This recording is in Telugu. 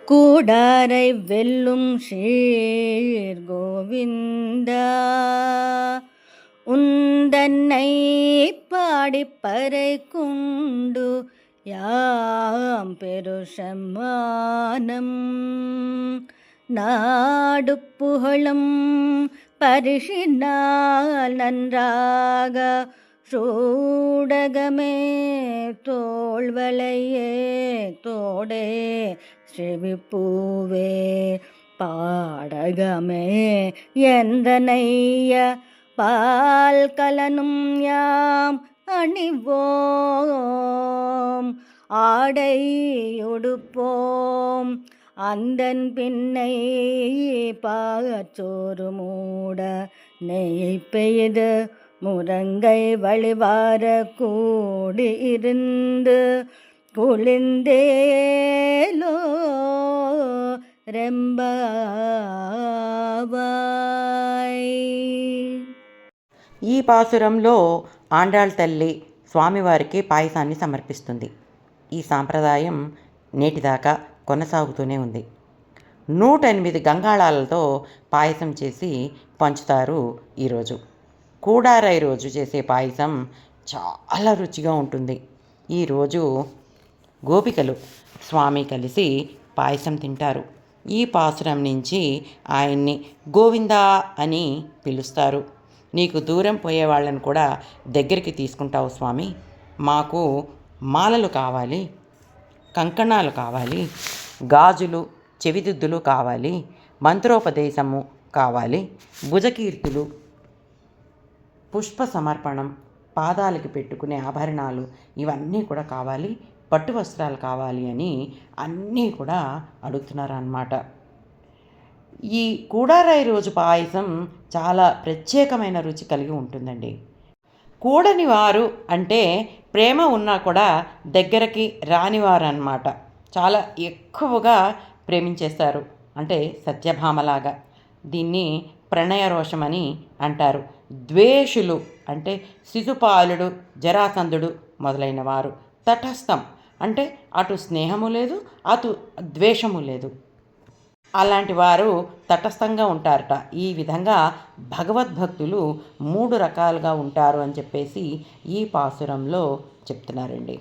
கூடாரை வெல்லும் சீர் கோவிந்தா, உந்தன்னை பாடிப்பறை கொண்டு யாம் பெருசம்மானம் நாடு புகழும் பரிசினால் நன்றாக சூடகமே தோள்வளையே தோடே செவிப்பூவே பாடகமே எந்தனைய பால் கலனும் யாம் அணிவோம் ஆடை உடுப்போம் அந்தன் பின்னை பாச்சோறு மூட நெய் பெய்து முரங்கை வழிவார கூடி இருந்து குளிந்தேலோ రెంబావాయ్. ఈ పాసురంలో ఆండాళ్ తల్లి స్వామివారికి పాయసాన్ని సమర్పిస్తుంది. ఈ సాంప్రదాయం నేటిదాకా కొనసాగుతూనే ఉంది. 108 గంగాళాలతో పాయసం చేసి పంచుతారు ఈరోజు. కూడారై రోజు చేసే పాయసం చాలా రుచిగా ఉంటుంది. ఈరోజు గోపికలు స్వామి కలిసి పాయసం తింటారు. ఈ పాసురం నుంచి ఆయన్ని గోవిందా అని పిలుస్తారు. నీకు దూరం పోయే వాళ్ళని కూడా దగ్గరికి తీసుకుంటావు స్వామి, మాకు మాలలు కావాలి, కంకణాలు కావాలి, గాజులు చెవిదిద్దులు కావాలి, మంత్రోపదేశము కావాలి, భుజకీర్తులు, పుష్ప సమర్పణం, పాదాలకి పెట్టుకునే ఆభరణాలు ఇవన్నీ కూడా కావాలి, పట్టు వస్త్రాలు కావాలి అని అన్నీ కూడా అడుగుతున్నారన్నమాట. ఈ కూడారై రోజు పాయసం చాలా ప్రత్యేకమైన రుచి కలిగి ఉంటుందండి. కూడని వారు అంటే ప్రేమ ఉన్నా కూడా దగ్గరికి రానివారు అన్నమాట. చాలా ఎక్కువగా ప్రేమించేస్తారు, అంటే సత్యభామలాగా. దీన్ని ప్రణయరోషమని అంటారు. ద్వేషులు అంటే శిశుపాలుడు, జరాసంధుడు మొదలైన వారు. తటస్థం అంటే అటు స్నేహము లేదు, అటు ద్వేషము లేదు. అలాంటి వారు తటస్థంగా ఉంటారట. ఈ విధంగా భగవద్భక్తులు 3 రకాలుగా ఉంటారు అని చెప్పేసి ఈ పాసురంలో చెప్తున్నారండి.